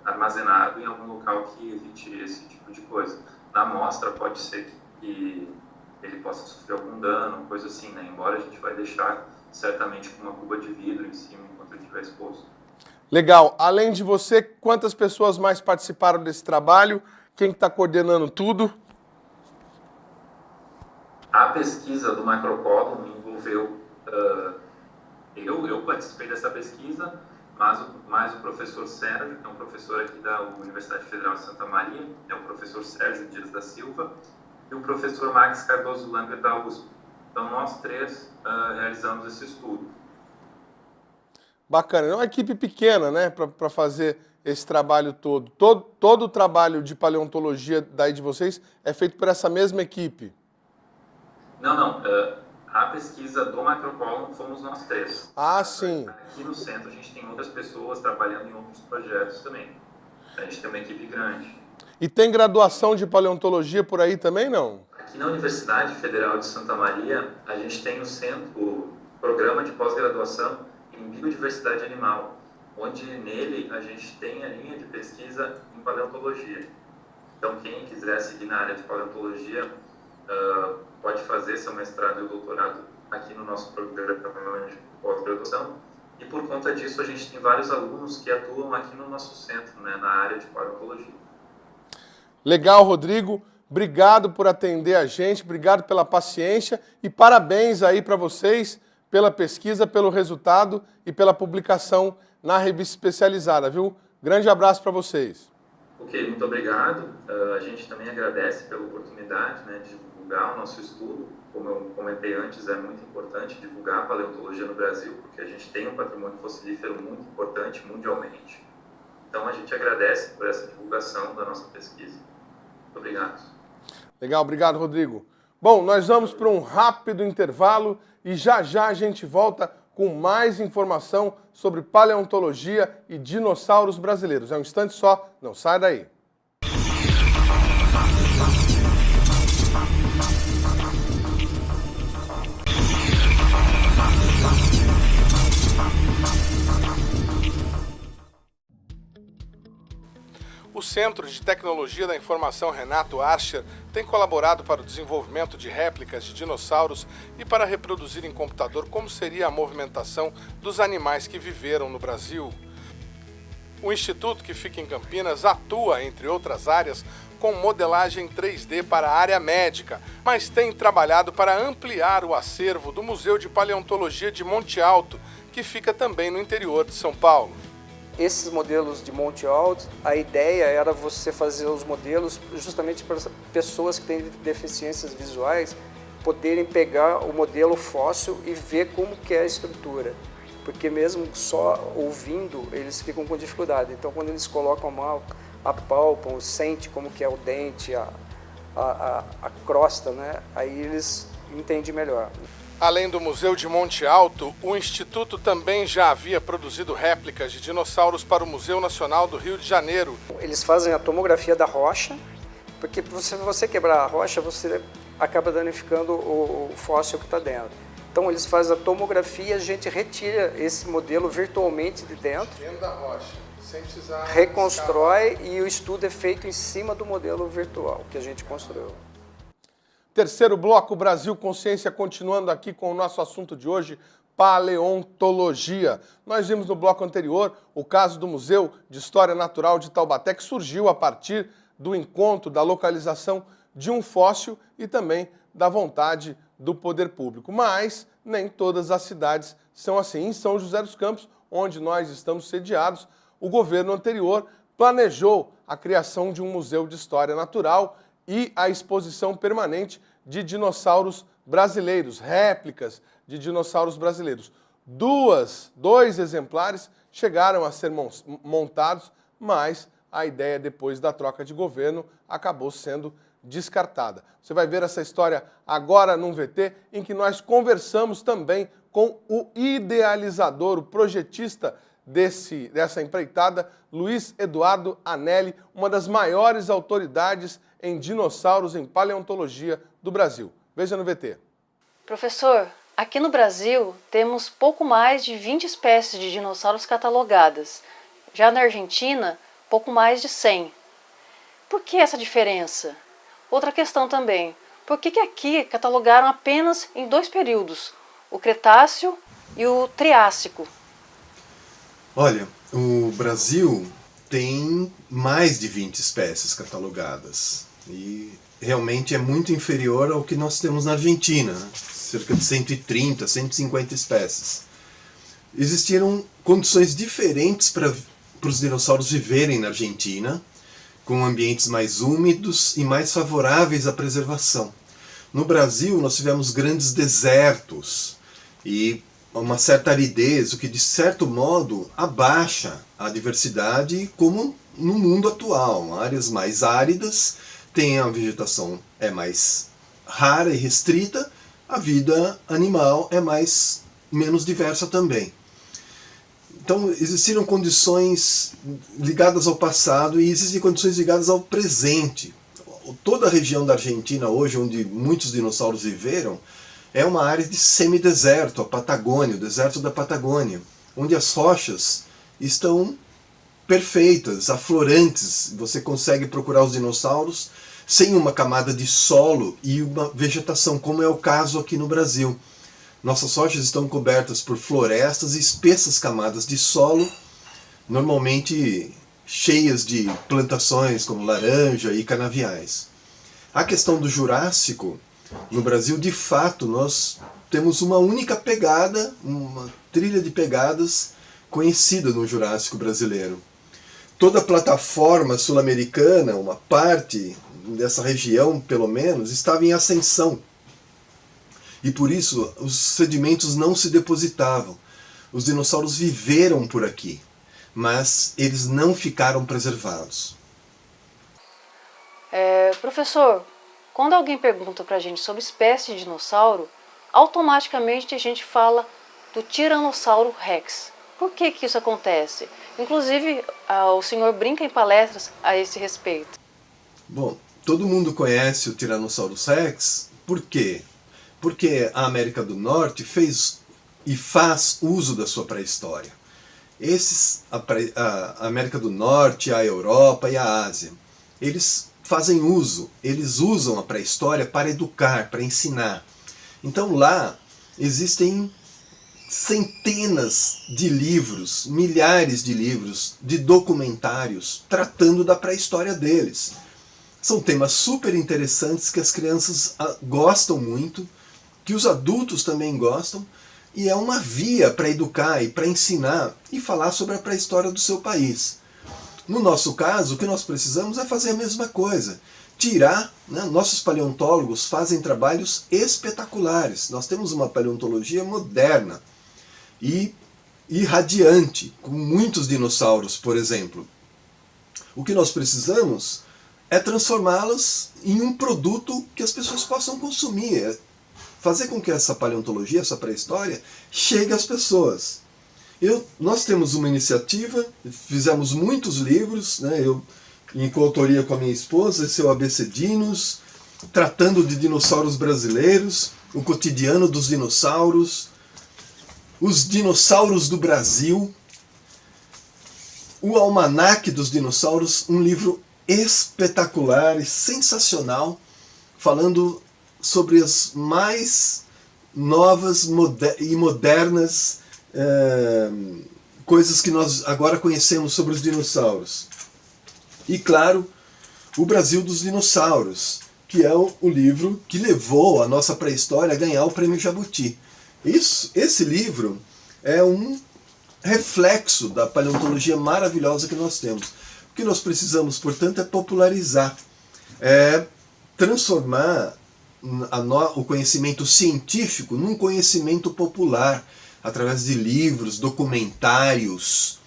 armazenado em algum local que evite esse tipo de coisa. Na amostra pode ser que ele possa sofrer algum dano, coisa assim, né, embora a gente vai deixar certamente com uma cuba de vidro em cima enquanto ele estiver exposto. Legal. Além de você, quantas pessoas mais participaram desse trabalho? Quem está coordenando tudo? A pesquisa do Macrocólon envolveu, eu participei dessa pesquisa, mas o professor Sérgio, que é um professor aqui da Universidade Federal de Santa Maria, é o professor Sérgio Dias da Silva, e o professor Max Cardoso Langer da USP. Então, nós três realizamos esse estudo. Bacana. É uma equipe pequena, né, para fazer esse trabalho todo. Todo o trabalho de paleontologia daí de vocês é feito por essa mesma equipe? Não. A pesquisa do Macrocólon fomos nós três. Ah, sim. Aqui no centro a gente tem outras pessoas trabalhando em outros projetos também. A gente tem uma equipe grande. E tem graduação de paleontologia por aí também, não? Aqui na Universidade Federal de Santa Maria, a gente tem o programa de pós-graduação em biodiversidade animal, onde nele a gente tem a linha de pesquisa em paleontologia. Então, quem quiser seguir na área de paleontologia pode fazer seu mestrado e doutorado aqui no nosso programa de pós-graduação. E por conta disso, a gente tem vários alunos que atuam aqui no nosso centro, né, na área de paleontologia. Legal, Rodrigo. Obrigado por atender a gente, obrigado pela paciência e parabéns aí para vocês pela pesquisa, pelo resultado e pela publicação na revista especializada, viu? Grande abraço para vocês. Ok, muito obrigado. A gente também agradece pela oportunidade, né, de divulgar o nosso estudo. Como eu comentei antes, é muito importante divulgar a paleontologia no Brasil, porque a gente tem um patrimônio fossilífero muito importante mundialmente. Então a gente agradece por essa divulgação da nossa pesquisa. Muito obrigado. Legal, obrigado, Rodrigo. Bom, nós vamos para um rápido intervalo e já já a gente volta com mais informação sobre paleontologia e dinossauros brasileiros. É um instante só, não sai daí. O Centro de Tecnologia da Informação Renato Archer tem colaborado para o desenvolvimento de réplicas de dinossauros e para reproduzir em computador como seria a movimentação dos animais que viveram no Brasil. O instituto, que fica em Campinas, atua, entre outras áreas, com modelagem 3D para a área médica, mas tem trabalhado para ampliar o acervo do Museu de Paleontologia de Monte Alto, que fica também no interior de São Paulo. Esses modelos de Monte Alto, a ideia era você fazer os modelos justamente para pessoas que têm deficiências visuais poderem pegar o modelo fóssil e ver como que é a estrutura. Porque mesmo só ouvindo, eles ficam com dificuldade. Então, quando eles colocam a mão, apalpam, sentem como que é o dente, a crosta, né? Aí eles entendem melhor. Além do Museu de Monte Alto, o Instituto também já havia produzido réplicas de dinossauros para o Museu Nacional do Rio de Janeiro. Eles fazem a tomografia da rocha, porque se você quebrar a rocha, você acaba danificando o fóssil que está dentro. Então eles fazem a tomografia, a gente retira esse modelo virtualmente de dentro, Da rocha, sem precisar reconstrói e o estudo é feito em cima do modelo virtual que a gente construiu. Terceiro bloco, Brasil Consciência, continuando aqui com o nosso assunto de hoje, paleontologia. Nós vimos no bloco anterior o caso do Museu de História Natural de Taubaté, que surgiu a partir do encontro, da localização de um fóssil e também da vontade do poder público. Mas nem todas as cidades são assim. Em São José dos Campos, onde nós estamos sediados, o governo anterior planejou a criação de um museu de história natural e a exposição permanente de dinossauros brasileiros, réplicas de dinossauros brasileiros. Dois exemplares chegaram a ser montados, mas a ideia, depois da troca de governo, acabou sendo descartada. Você vai ver essa história agora num VT, em que nós conversamos também com o idealizador, o projetista dessa empreitada, Luiz Eduardo Anelli, uma das maiores autoridades em dinossauros em paleontologia do Brasil. Veja no VT. Professor, aqui no Brasil temos pouco mais de 20 espécies de dinossauros catalogadas. Já na Argentina, pouco mais de 100. Por que essa diferença? Outra questão também, por que aqui catalogaram apenas em 2 períodos, o Cretáceo e o Triássico? Olha, o Brasil tem mais de 20 espécies catalogadas e realmente é muito inferior ao que nós temos na Argentina, né? Cerca de 130, 150 espécies. Existiram condições diferentes para os dinossauros viverem na Argentina, com ambientes mais úmidos e mais favoráveis à preservação. No Brasil, nós tivemos grandes desertos e uma certa aridez, o que de certo modo abaixa a diversidade, como no mundo atual. Áreas mais áridas têm a vegetação mais rara e restrita, a vida animal é menos diversa também. Então existiram condições ligadas ao passado e existem condições ligadas ao presente. Toda a região da Argentina hoje, onde muitos dinossauros viveram, é uma área de semideserto, a Patagônia, o deserto da Patagônia, onde as rochas estão perfeitas, aflorantes. Você consegue procurar os dinossauros sem uma camada de solo e uma vegetação, como é o caso aqui no Brasil. Nossas rochas estão cobertas por florestas e espessas camadas de solo, normalmente cheias de plantações como laranja e canaviais. A questão do Jurássico, no Brasil, de fato, nós temos uma única pegada, uma trilha de pegadas conhecida no Jurássico brasileiro. Toda a plataforma sul-americana, uma parte dessa região, pelo menos, estava em ascensão. E por isso os sedimentos não se depositavam. Os dinossauros viveram por aqui, mas eles não ficaram preservados. Professor, quando alguém pergunta para a gente sobre espécie de dinossauro, automaticamente a gente fala do Tiranossauro Rex. Por que isso acontece? Inclusive, o senhor brinca em palestras a esse respeito. Bom, todo mundo conhece o Tiranossauro Rex. Por quê? Porque a América do Norte fez e faz uso da sua pré-história. A América do Norte, a Europa e a Ásia, eles fazem uso, eles usam a pré-história para educar, para ensinar. Então lá existem centenas de livros, milhares de livros, de documentários tratando da pré-história deles. São temas super interessantes que as crianças gostam muito, que os adultos também gostam, e é uma via para educar e para ensinar e falar sobre a pré-história do seu país. No nosso caso, o que nós precisamos é fazer a mesma coisa. Tirar, nossos paleontólogos fazem trabalhos espetaculares. Nós temos uma paleontologia moderna e irradiante, com muitos dinossauros, por exemplo. O que nós precisamos é transformá-los em um produto que as pessoas possam consumir. Fazer com que essa paleontologia, essa pré-história, chegue às pessoas. Nós temos uma iniciativa, fizemos muitos livros, eu em coautoria com a minha esposa, esse é o ABC Dinos, tratando de dinossauros brasileiros, o cotidiano dos dinossauros, os dinossauros do Brasil, o Almanaque dos Dinossauros, um livro espetacular e sensacional, falando sobre as mais novas e modernas coisas que nós agora conhecemos sobre os dinossauros. E claro, o Brasil dos Dinossauros, que é o livro que levou a nossa pré-história a ganhar o Prêmio Jabuti. Esse livro é um reflexo da paleontologia maravilhosa que nós temos. O que nós precisamos, portanto, é popularizar, transformar o conhecimento científico num conhecimento popular, através de livros, documentários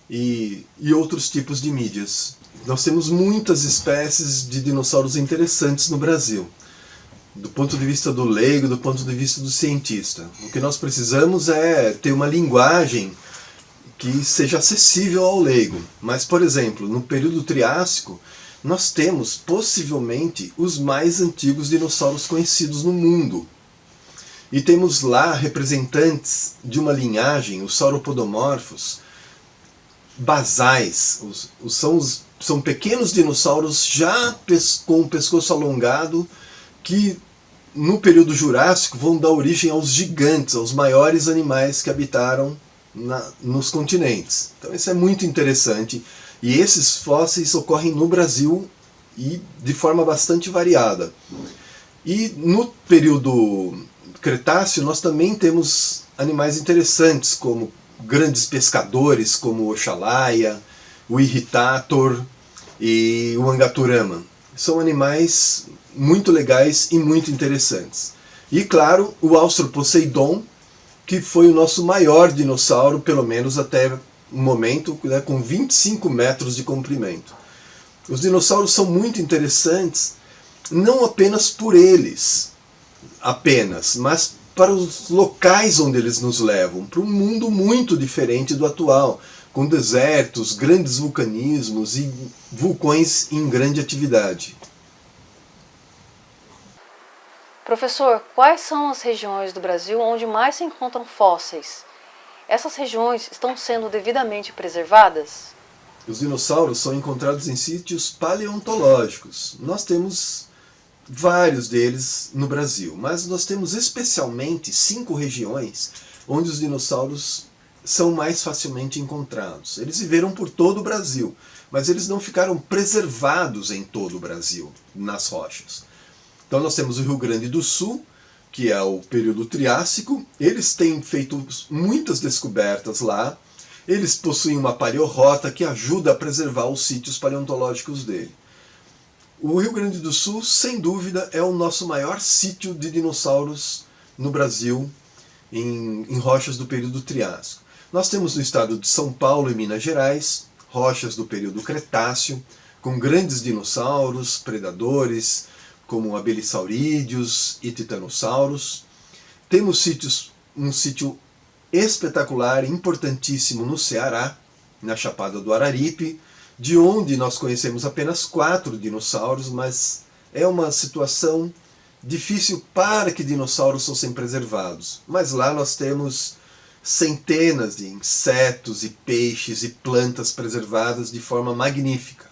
e outros tipos de mídias. Nós temos muitas espécies de dinossauros interessantes no Brasil, do ponto de vista do leigo, do ponto de vista do cientista. O que nós precisamos é ter uma linguagem que seja acessível ao leigo. Mas, por exemplo, no período Triássico, nós temos possivelmente os mais antigos dinossauros conhecidos no mundo. E temos lá representantes de uma linhagem, os sauropodomorfos, basais. São pequenos dinossauros já com o pescoço alongado que no período Jurássico vão dar origem aos gigantes, aos maiores animais que habitaram nos continentes. Então isso é muito interessante. E esses fósseis ocorrem no Brasil e de forma bastante variada. E no período Cretáceo nós também temos animais interessantes, como grandes pescadores, como o Oxalaia, o Irritator e o Angaturama. São animais muito legais e muito interessantes. E claro, o Austroposeidon, que foi o nosso maior dinossauro, pelo menos até o momento, com 25 metros de comprimento. Os dinossauros são muito interessantes, não apenas por eles, mas para os locais onde eles nos levam, para um mundo muito diferente do atual, com desertos, grandes vulcanismos e vulcões em grande atividade. Professor, quais são as regiões do Brasil onde mais se encontram fósseis? Essas regiões estão sendo devidamente preservadas? Os dinossauros são encontrados em sítios paleontológicos. Nós temos vários deles no Brasil, mas nós temos especialmente 5 regiões onde os dinossauros são mais facilmente encontrados. Eles viveram por todo o Brasil, mas eles não ficaram preservados em todo o Brasil, nas rochas. Então nós temos o Rio Grande do Sul, que é o período Triássico. Eles têm feito muitas descobertas lá. Eles possuem uma paleorrota que ajuda a preservar os sítios paleontológicos dele. O Rio Grande do Sul, sem dúvida, é o nosso maior sítio de dinossauros no Brasil, em rochas do período Triássico. Nós temos no estado de São Paulo e Minas Gerais rochas do período Cretáceo, com grandes dinossauros, predadores, como abelissaurídeos e titanossauros. Temos um sítio espetacular, importantíssimo no Ceará, na Chapada do Araripe, de onde nós conhecemos apenas 4 dinossauros, mas é uma situação difícil para que dinossauros fossem preservados. Mas lá nós temos centenas de insetos e peixes e plantas preservadas de forma magnífica.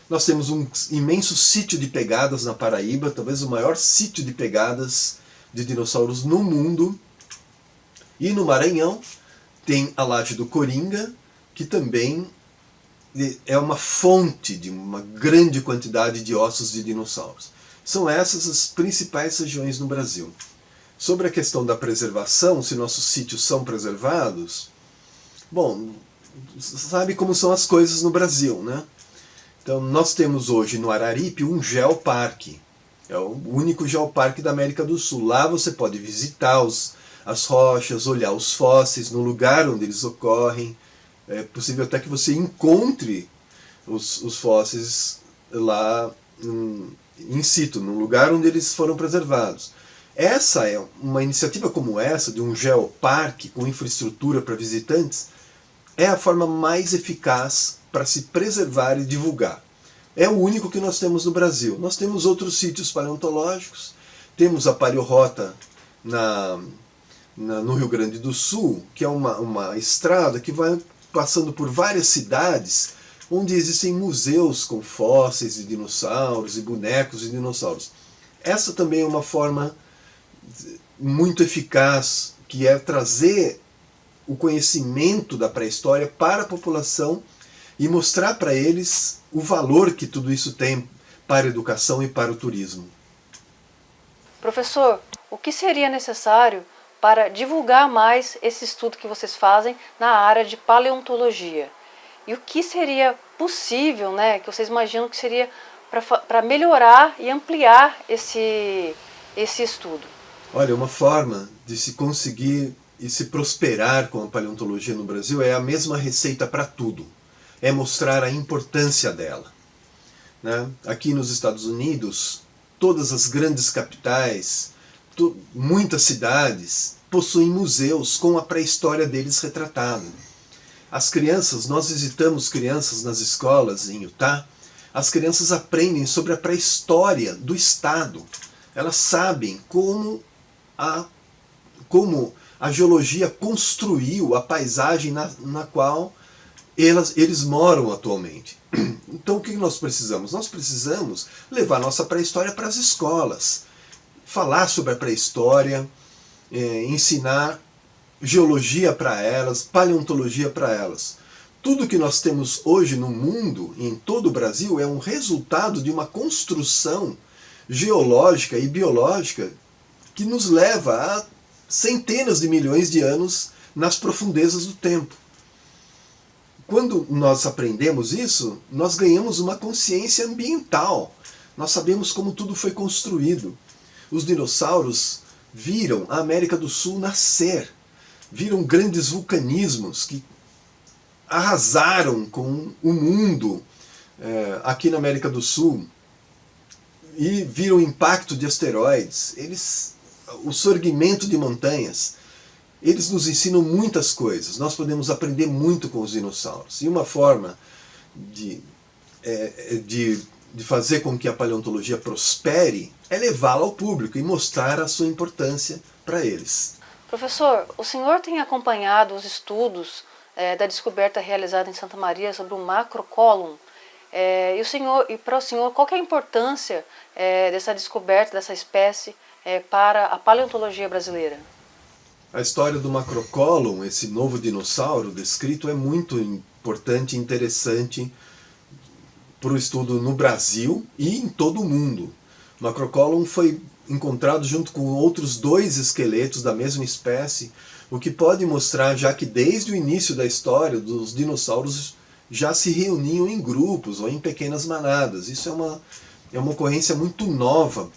Nós temos um imenso sítio de pegadas na Paraíba, talvez o maior sítio de pegadas de dinossauros no mundo. E no Maranhão tem a Laje do Coringa, que também é uma fonte de uma grande quantidade de ossos de dinossauros. São essas as principais regiões no Brasil. Sobre a questão da preservação, se nossos sítios são preservados, bom, sabe como são as coisas no Brasil, né? Então nós temos hoje no Araripe um geoparque. É o único geoparque da América do Sul. Lá você pode visitar as rochas, olhar os fósseis no lugar onde eles ocorrem. É possível até que você encontre os fósseis lá in situ, no lugar onde eles foram preservados. Uma iniciativa como essa, de um geoparque com infraestrutura para visitantes, é a forma mais eficaz para se preservar e divulgar. É o único que nós temos no Brasil. Nós temos outros sítios paleontológicos, temos a paleorrota no Rio Grande do Sul, que é uma estrada que vai passando por várias cidades, onde existem museus com fósseis de dinossauros e bonecos de dinossauros. Essa também é uma forma muito eficaz, que é trazer o conhecimento da pré-história para a população e mostrar para eles o valor que tudo isso tem para a educação e para o turismo. Professor, o que seria necessário para divulgar mais esse estudo que vocês fazem na área de paleontologia? E o que seria possível, né, que vocês imaginam que seria para melhorar e ampliar esse estudo? Olha, uma forma de se conseguir e se prosperar com a paleontologia no Brasil é a mesma receita para tudo. É mostrar a importância dela, né? Aqui nos Estados Unidos, todas as grandes capitais, muitas cidades possuem museus com a pré-história deles retratada. As crianças, nós visitamos crianças nas escolas em Utah, as crianças aprendem sobre a pré-história do estado. Elas sabem como a geologia construiu a paisagem na qual eles moram atualmente. Então o que nós precisamos? Nós precisamos levar nossa pré-história para as escolas, falar sobre a pré-história, ensinar geologia para elas, paleontologia para elas. Tudo que nós temos hoje no mundo, em todo o Brasil, é um resultado de uma construção geológica e biológica que nos leva a centenas de milhões de anos nas profundezas do tempo. Quando nós aprendemos isso, nós ganhamos uma consciência ambiental. Nós sabemos como tudo foi construído. Os dinossauros viram a América do Sul nascer, viram grandes vulcanismos que arrasaram com o mundo aqui na América do Sul, e viram o impacto de asteroides, o surgimento de montanhas. Eles nos ensinam muitas coisas, nós podemos aprender muito com os dinossauros. E uma forma de fazer com que a paleontologia prospere é levá-la ao público e mostrar a sua importância para eles. Professor, o senhor tem acompanhado os estudos da descoberta realizada em Santa Maria sobre o macrocólum. E para o senhor, qual que é a importância dessa descoberta dessa espécie para a paleontologia brasileira? A história do macrocólum, esse novo dinossauro descrito, é muito importante e interessante para o estudo no Brasil e em todo o mundo. O macrocólum foi encontrado junto com outros 2 esqueletos da mesma espécie, o que pode mostrar já que desde o início da história os dinossauros já se reuniam em grupos ou em pequenas manadas. Isso é uma ocorrência muito nova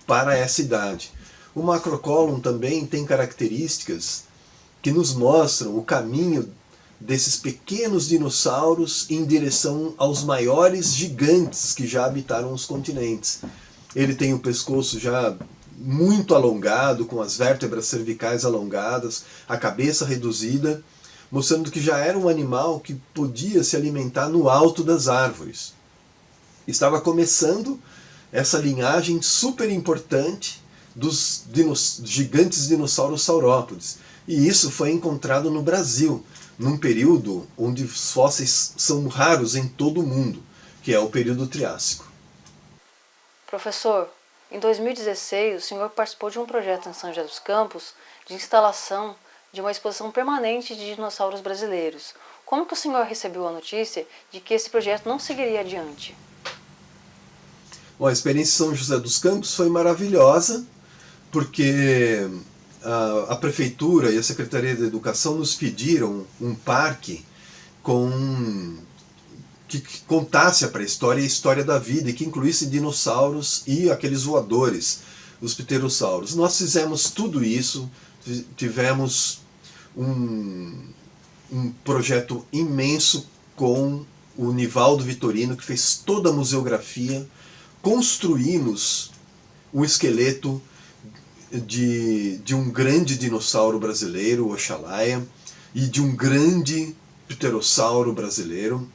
para essa idade. O macrocólum também tem características que nos mostram o caminho desses pequenos dinossauros em direção aos maiores gigantes que já habitaram os continentes. Ele tem o pescoço já muito alongado, com as vértebras cervicais alongadas, a cabeça reduzida, mostrando que já era um animal que podia se alimentar no alto das árvores. Estava começando essa linhagem super importante dos gigantes dinossauros saurópodes. E isso foi encontrado no Brasil, num período onde os fósseis são raros em todo o mundo, que é o período Triássico. Professor, em 2016 o senhor participou de um projeto em São José dos Campos de instalação de uma exposição permanente de dinossauros brasileiros. Como que o senhor recebeu a notícia de que esse projeto não seguiria adiante? Bom, a experiência em São José dos Campos foi maravilhosa, porque a Prefeitura e a Secretaria da Educação nos pediram um parque que contasse a pré-história e a história da vida, e que incluísse dinossauros e aqueles voadores, os pterossauros. Nós fizemos tudo isso, tivemos um projeto imenso com o Nivaldo Vitorino, que fez toda a museografia. Construímos o esqueleto de um grande dinossauro brasileiro, o Oxalaia, e de um grande pterossauro brasileiro.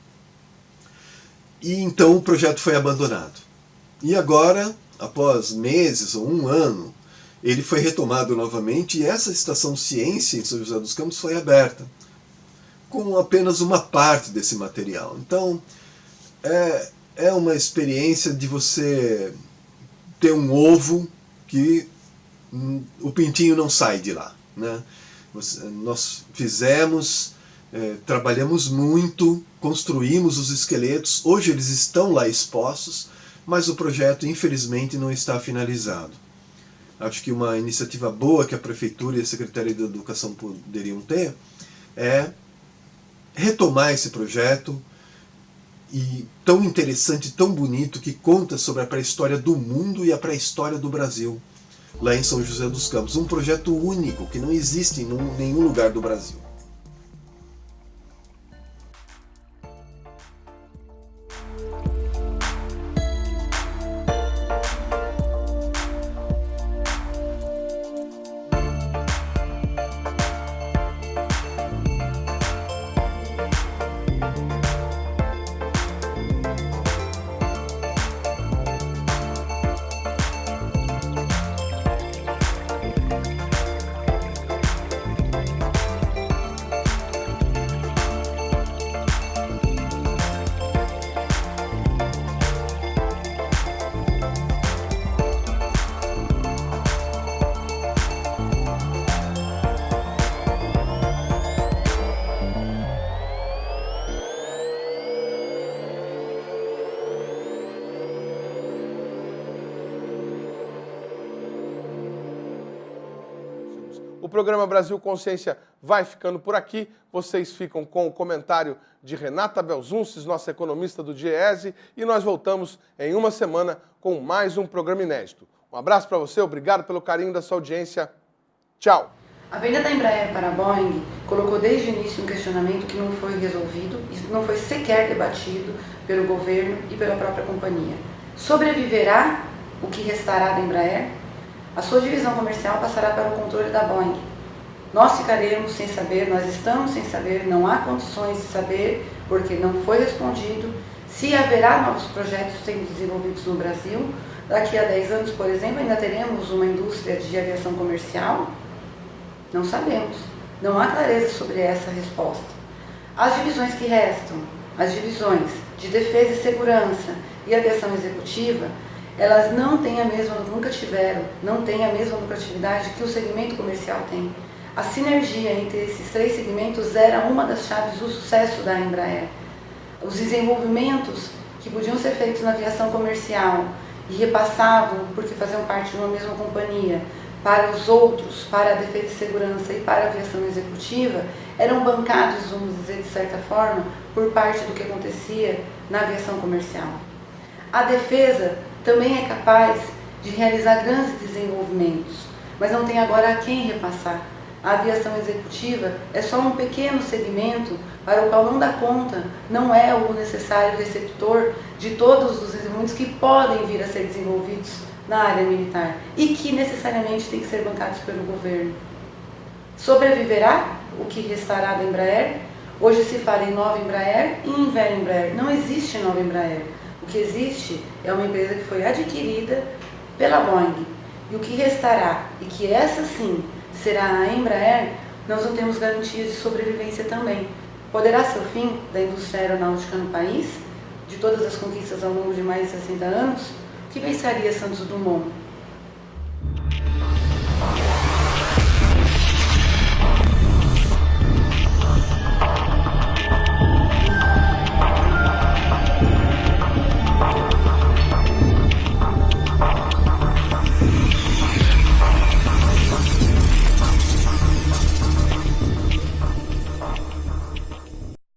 E então o projeto foi abandonado. E agora, após meses ou 1 ano, ele foi retomado novamente, e essa estação ciência em São José dos Campos foi aberta, com apenas uma parte desse material. Então, é uma experiência de você ter um ovo que o pintinho não sai de lá, né? Nós fizemos, trabalhamos muito, construímos os esqueletos, hoje eles estão lá expostos, mas o projeto infelizmente não está finalizado. Acho que uma iniciativa boa que a Prefeitura e a Secretaria da Educação poderiam ter é retomar esse projeto, e tão interessante, tão bonito, que conta sobre a pré-história do mundo e a pré-história do Brasil, lá em São José dos Campos. Um projeto único, que não existe em nenhum lugar do Brasil. O programa Brasil Consciência vai ficando por aqui. Vocês ficam com o comentário de Renata Belzunces, nossa economista do DIEESE, e nós voltamos em 1 semana com mais um programa inédito. Um abraço para você, obrigado pelo carinho da sua audiência. Tchau! A venda da Embraer para a Boeing colocou desde o início um questionamento que não foi resolvido e não foi sequer debatido pelo governo e pela própria companhia. Sobreviverá o que restará da Embraer? A sua divisão comercial passará para o controle da Boeing. Nós ficaremos sem saber, nós estamos sem saber, não há condições de saber, porque não foi respondido, se haverá novos projetos sendo desenvolvidos no Brasil. Daqui a 10 anos, por exemplo, ainda teremos uma indústria de aviação comercial? Não sabemos. Não há clareza sobre essa resposta. As divisões que restam, as divisões de defesa e segurança e aviação executiva, elas não têm a mesma, nunca tiveram, não têm a mesma lucratividade que o segmento comercial tem. A sinergia entre esses três segmentos era uma das chaves do sucesso da Embraer. Os desenvolvimentos que podiam ser feitos na aviação comercial e repassavam, porque faziam parte de uma mesma companhia, para os outros, para a defesa e segurança e para a aviação executiva, eram bancados, vamos dizer de certa forma, por parte do que acontecia na aviação comercial. A defesa também é capaz de realizar grandes desenvolvimentos, mas não tem agora a quem repassar. A aviação executiva é só um pequeno segmento para o qual não dá conta, não é o necessário receptor de todos os desenvolvimentos que podem vir a ser desenvolvidos na área militar e que necessariamente têm que ser bancados pelo governo. Sobreviverá o que restará da Embraer? Hoje se fala em nova Embraer e em velha Embraer. Não existe nova Embraer. O que existe é uma empresa que foi adquirida pela Boeing. E o que restará, e que essa sim será a Embraer, nós não temos garantias de sobrevivência também. Poderá ser o fim da indústria aeronáutica no país, de todas as conquistas ao longo de mais de 60 anos? O que pensaria Santos Dumont?